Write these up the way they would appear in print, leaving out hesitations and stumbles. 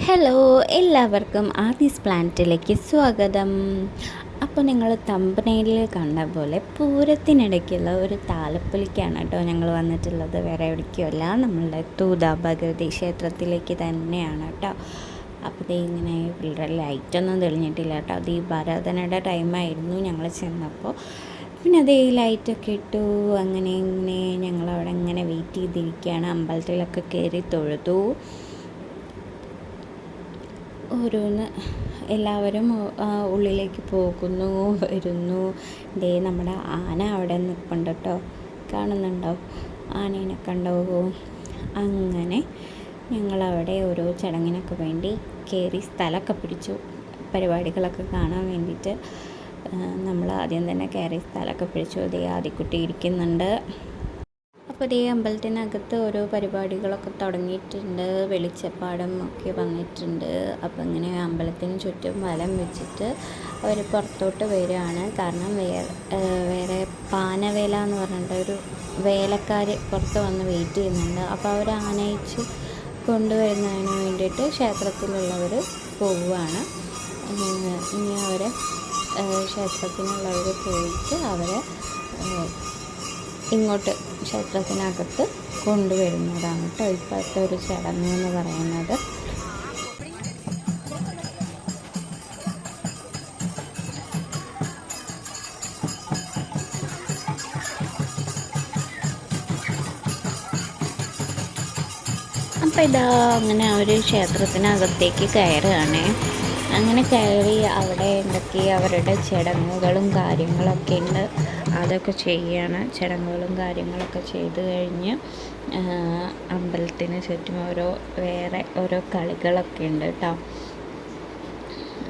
Hello, എല്ലാവർക്കും ആദീസ് പ്ലാനറ്റിലേക്ക് സ്വാഗതം. അപ്പോൾ നിങ്ങൾ തമ്പനയിൽ കണ്ട പോലെ പൂരത്തിനിടയ്ക്കുള്ള ഒരു താലപ്പൊലിക്കാണ് കേട്ടോ ഞങ്ങൾ വന്നിട്ടുള്ളത്. വേറെ എവിടേക്കുമല്ല, നമ്മളുടെ തൂത ഭഗവതി ക്ഷേത്രത്തിലേക്ക് തന്നെയാണ് കേട്ടോ. അപ്പോൾ ഇങ്ങനെ പിള്ളേർ ലൈറ്റൊന്നും തെളിഞ്ഞിട്ടില്ല കേട്ടോ. അത് ഈ ആരാധനയുടെ ടൈമായിരുന്നു ഞങ്ങൾ ചെന്നപ്പോൾ. പിന്നെ അതേ ലൈറ്റൊക്കെ ഇട്ടു. അങ്ങനെ ഇങ്ങനെ ഞങ്ങളവിടെ ഇങ്ങനെ വെയിറ്റ് ചെയ്തിരിക്കുകയാണ്. അമ്പലത്തിലൊക്കെ കയറി തൊഴുതു. ഓരോന്ന് എല്ലാവരും ഉള്ളിലേക്ക് പോകുന്നു, വരുന്നു. ദേ നമ്മുടെ ആന അവിടെ നിൽപ്പുണ്ട് കേട്ടോ, കാണുന്നുണ്ടോ? ആനേനെ കണ്ടോ? അങ്ങനെ ഞങ്ങളവിടെ ഓരോ ചടങ്ങിനൊക്കെ വേണ്ടി കയറി സ്ഥലമൊക്കെ പിടിച്ചു. പരിപാടികളൊക്കെ കാണാൻ വേണ്ടിയിട്ട് നമ്മൾ ആദ്യം തന്നെ കയറി സ്ഥലമൊക്കെ പിടിച്ചു. ദേ ആദിക്കുട്ടി ഇരിക്കുന്നുണ്ട്. അപ്പോൾ ഈ അമ്പലത്തിനകത്ത് ഓരോ പരിപാടികളൊക്കെ തുടങ്ങിയിട്ടുണ്ട്. വെളിച്ചപ്പാടം ഒക്കെ വന്നിട്ടുണ്ട്. അപ്പോൾ ഇങ്ങനെ അമ്പലത്തിന് ചുറ്റും വലം വെച്ചിട്ട് അവർ പുറത്തോട്ട് വരികയാണ്. കാരണം വേറെ പാനവേല എന്ന് പറഞ്ഞിട്ട് ഒരു വേലക്കാർ പുറത്ത് വന്ന് വെയിറ്റ് ചെയ്യുന്നുണ്ട്. അപ്പോൾ അവർ ആനയിച്ച് കൊണ്ടുവരുന്നതിന് വേണ്ടിയിട്ട് ക്ഷേത്രത്തിലുള്ളവർ പോവുകയാണ്. ഇനി അവരെ ക്ഷേത്രത്തിനുള്ളവർ പോയിട്ട് അവരെ ഇങ്ങോട്ട് ക്ഷേത്രത്തിനകത്ത് കൊണ്ടുവരുന്നതാണ് കേട്ടോ ഇപ്പോഴത്തെ ഒരു ചടങ്ങ് എന്ന് പറയുന്നത്. അപ്പോൾ ഇതാ അങ്ങനെ അവർ ക്ഷേത്രത്തിനകത്തേക്ക് കയറുകയാണേ. അങ്ങനെ കയറി അവിടെ എന്തൊക്കെ അവരുടെ ചടങ്ങുകളും കാര്യങ്ങളൊക്കെ ഉണ്ട്, അതൊക്കെ ചെയ്യാണ്. ചടങ്ങുകളും കാര്യങ്ങളൊക്കെ ചെയ്ത് കഴിഞ്ഞ് അമ്പലത്തിന് ചുറ്റും വേറെ ഓരോ കളികളൊക്കെ ഉണ്ട് കേട്ടോ.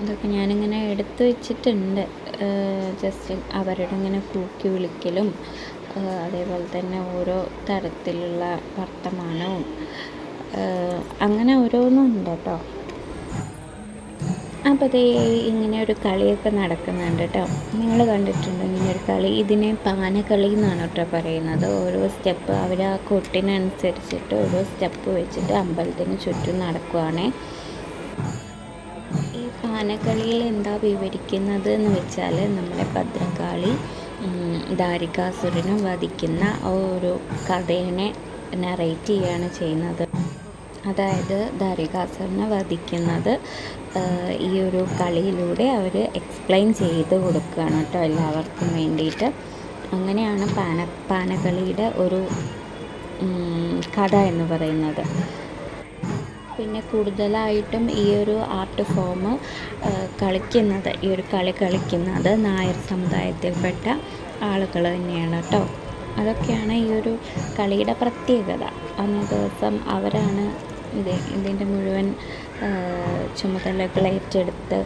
അതൊക്കെ ഞാനിങ്ങനെ എടുത്തു വെച്ചിട്ടുണ്ട്. ജസ്റ്റ് അവരുടെ ഇങ്ങനെ കൂക്കി വിളിക്കലും അതേപോലെ തന്നെ ഓരോ തരത്തിലുള്ള വർത്തമാനവും അങ്ങനെ ഓരോന്നും ഉണ്ട് കേട്ടോ. അപ്പോൾ അതേ ഇങ്ങനെ ഒരു കളിയൊക്കെ നടക്കുന്നുണ്ട് കേട്ടോ. നിങ്ങൾ കണ്ടിട്ടുണ്ടോ ഇങ്ങനെ ഒരു കളി? ഇതിനെ പാനക്കളി എന്നാണ് കേട്ടോ പറയുന്നത്. ഓരോ സ്റ്റെപ്പ് അവർ ആ കൊട്ടിനനുസരിച്ചിട്ട് ഓരോ സ്റ്റെപ്പ് വെച്ചിട്ട് അമ്പലത്തിന് ചുറ്റും നടക്കുവാണേ. ഈ പാനക്കളിയിൽ എന്താ വിവരിക്കുന്നത് എന്ന് വെച്ചാൽ നമ്മുടെ ഭദ്രകാളി ദാരികാസുരനെ വധിക്കുന്ന ഒരു കഥേനെ നറേറ്റ് ചെയ്യുകയാണ് ചെയ്യുന്നത്. അതായത് ദാരികാസുരനെ വധിക്കുന്നത് ഈ ഒരു കളിയിലൂടെ അവർ എക്സ്പ്ലെയിൻ ചെയ്ത് കൊടുക്കുകയാണ് കേട്ടോ എല്ലാവർക്കും വേണ്ടിയിട്ട്. അങ്ങനെയാണ് പാനകളിയുടെ ഒരു കഥ എന്ന് പറയുന്നത്. പിന്നെ കൂടുതലായിട്ടും ഈ ഒരു ആർട്ട് ഫോം കളിക്കുന്നത്, ഈ ഒരു കളി കളിക്കുന്നത് നായർ സമുദായത്തിൽപ്പെട്ട ആളുകൾ തന്നെയാണ് കേട്ടോ. അതൊക്കെയാണ് ഈ ഒരു കളിയുടെ പ്രത്യേകത. അന്നേ ദിവസം അവരാണ് ഇതിൻ്റെ മുഴുവൻ ചുമതലകൾ ഏറ്റെടുത്ത്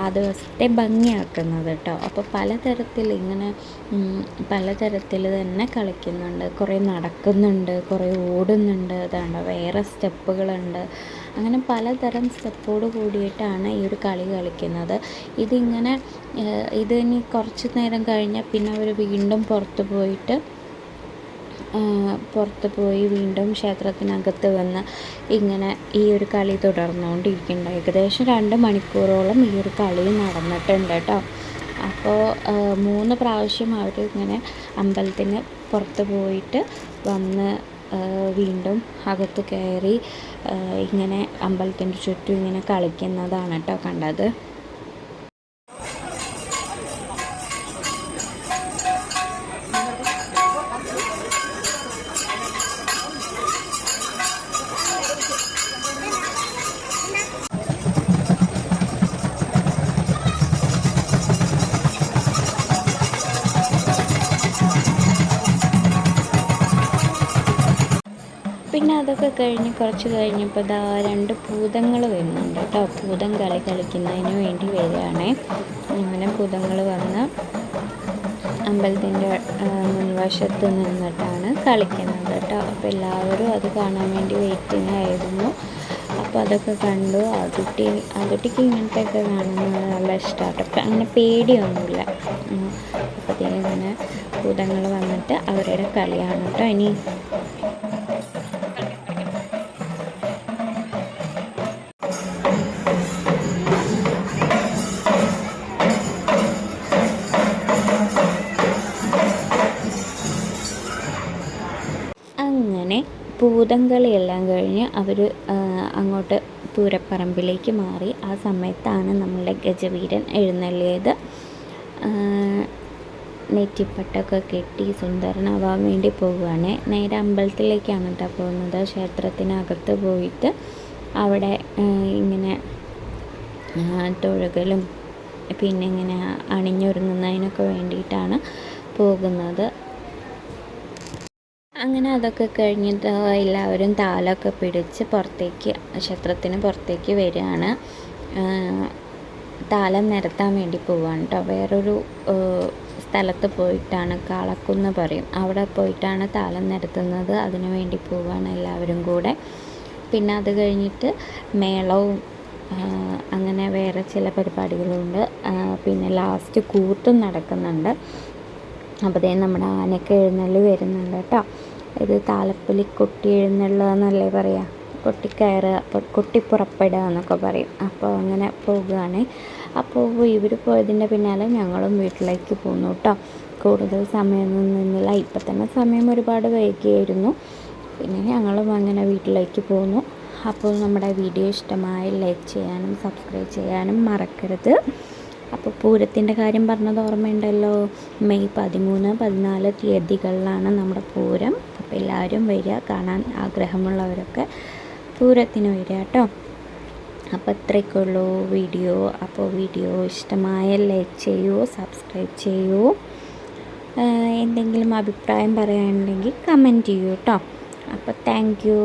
ആ ദിവസത്തെ ഭംഗിയാക്കുന്നത് കേട്ടോ. അപ്പോൾ പലതരത്തിൽ തന്നെ കളിക്കുന്നുണ്ട്. കുറേ നടക്കുന്നുണ്ട്, കുറേ ഓടുന്നുണ്ട്, അതാണ് വേറെ സ്റ്റെപ്പുകളുണ്ട്. അങ്ങനെ പലതരം സ്റ്റെപ്പോട് കൂടിയിട്ടാണ് ഈ ഒരു കളി കളിക്കുന്നത്. ഇതിനി കുറച്ച് നേരം കഴിഞ്ഞാൽ പിന്നെ അവർ വീണ്ടും പുറത്ത് പോയി വീണ്ടും ക്ഷേത്രത്തിനകത്ത് വന്ന് ഇങ്ങനെ ഈ ഒരു കളി തുടർന്നുകൊണ്ടിരിക്കുന്നുണ്ട്. ഏകദേശം 2 മണിക്കൂറോളം ഈ ഒരു കളി നടന്നിട്ടുണ്ട് കേട്ടോ. അപ്പോൾ 3 പ്രാവശ്യം അവർ ഇങ്ങനെ അമ്പലത്തിന് പുറത്ത് പോയിട്ട് വന്ന് വീണ്ടും അകത്ത് കയറി ഇങ്ങനെ അമ്പലത്തിൻ്റെ ചുറ്റും ഇങ്ങനെ കളിക്കുന്നതാണ് കേട്ടോ കണ്ടത്. പിന്നെ അതൊക്കെ കഴിഞ്ഞ് കുറച്ച് കഴിഞ്ഞപ്പോൾ 2 ഭൂതങ്ങൾ വരുന്നുണ്ട് കേട്ടോ. ഭൂതം കളിക്കുന്നതിന് വേണ്ടി വരികയാണേ. അങ്ങനെ ഭൂതങ്ങൾ വന്ന് അമ്പലത്തിൻ്റെ മുൻവശത്ത് നിന്നിട്ടാണ് കളിക്കുന്നത് കേട്ടോ. അപ്പോൾ എല്ലാവരും അത് കാണാൻ വേണ്ടി വെയിറ്റിംഗ് ആയിരുന്നു. അപ്പോൾ അതൊക്കെ കണ്ടു. അതുട്ടിക്ക് ഇങ്ങനത്തെയൊക്കെ കാണുന്നത് നല്ല ഇഷ്ടമാണ് കേട്ടോ. അങ്ങനെ പേടിയൊന്നുമില്ല. അപ്പോൾ ഇങ്ങനെ ഭൂതങ്ങൾ വന്നിട്ട് അവരുടെ കളിയാണ് കേട്ടോ. ഇനി പൂതങ്കളിയെല്ലാം കഴിഞ്ഞ് അവർ അങ്ങോട്ട് പൂരപ്പറമ്പിലേക്ക് മാറി. ആ സമയത്താണ് നമ്മളുടെ ഗജവീരൻ എഴുന്നള്ളിയത്. നെറ്റിപ്പട്ടൊക്കെ കെട്ടി സുന്ദരനാവാൻ വേണ്ടി പോവുകയാണ്. നേരെ അമ്പലത്തിലേക്കാണ് കേട്ടോ പോകുന്നത്. ക്ഷേത്രത്തിനകത്ത് പോയിട്ട് അവിടെ ഇങ്ങനെ തൊഴുകലും പിന്നെ ഇങ്ങനെ അണിഞ്ഞൊരുങ്ങുന്നതിനൊക്കെ വേണ്ടിയിട്ടാണ് പോകുന്നത്. അങ്ങനെ അതൊക്കെ കഴിഞ്ഞിട്ട് എല്ലാവരും താലമൊക്കെ പിടിച്ച് പുറത്തേക്ക്, ക്ഷേത്രത്തിന് പുറത്തേക്ക് വരികയാണ്. താലം നിരത്താൻ വേണ്ടി പോവുകയാണ് കേട്ടോ. വേറൊരു സ്ഥലത്ത് പോയിട്ടാണ്, കാളക്കുന്ന് പറയും, അവിടെ പോയിട്ടാണ് താലം നിരത്തുന്നത്. അതിനു വേണ്ടി പോവുകയാണ് എല്ലാവരും കൂടെ. പിന്നെ അത് കഴിഞ്ഞിട്ട് മേളവും അങ്ങനെ വേറെ ചില പരിപാടികളുണ്ട്. പിന്നെ ലാസ്റ്റ് കൂത്തും നടക്കുന്നുണ്ട്. അപ്പോൾ നമ്മുടെ ആനയൊക്കെ എഴുന്നള്ളി വരുന്നുണ്ട് കേട്ടോ. ഇത് താലപ്പൊലി കൊട്ടി എഴുന്നള്ളുക എന്നല്ലേ പറയുക, കൊട്ടിക്കയറുക, കൊട്ടിപ്പുറപ്പെടുക എന്നൊക്കെ പറയും. അപ്പോൾ അങ്ങനെ പോകുകയാണ്. അപ്പോൾ ഇവർ പോയതിൻ്റെ പിന്നാലെ ഞങ്ങളും വീട്ടിലേക്ക് പോന്നു കേട്ടോ. കൂടുതൽ സമയമൊന്നും നിന്നില്ല. ഇപ്പം തന്നെ സമയം ഒരുപാട് വൈകിയായിരുന്നു. പിന്നെ ഞങ്ങളും അങ്ങനെ വീട്ടിലേക്ക് പോന്നു. അപ്പോൾ നമ്മുടെ വീഡിയോ ഇഷ്ടമായി ലൈക്ക് ചെയ്യാനും സബ്സ്ക്രൈബ് ചെയ്യാനും മറക്കരുത്. അപ്പോൾ പൂരത്തിൻ്റെ കാര്യം പറഞ്ഞത് ഓർമ്മയുണ്ടല്ലോ. മെയ് 13, 14 തീയതികളിലാണ് നമ്മുടെ പൂരം. അപ്പോൾ എല്ലാവരും വരിക, കാണാൻ ആഗ്രഹമുള്ളവരൊക്കെ പൂരത്തിന് വരിക കേട്ടോ. അപ്പോൾ ഇത്രയൊക്കെയുള്ളൂ വീഡിയോ. അപ്പോൾ വീഡിയോ ഇഷ്ടമായ ലൈക്ക് ചെയ്യൂ, സബ്സ്ക്രൈബ് ചെയ്യൂ. എന്തെങ്കിലും അഭിപ്രായം പറയാനുണ്ടെങ്കിൽ കമൻറ്റ് ചെയ്യൂ കേട്ടോ. അപ്പോൾ താങ്ക് യു.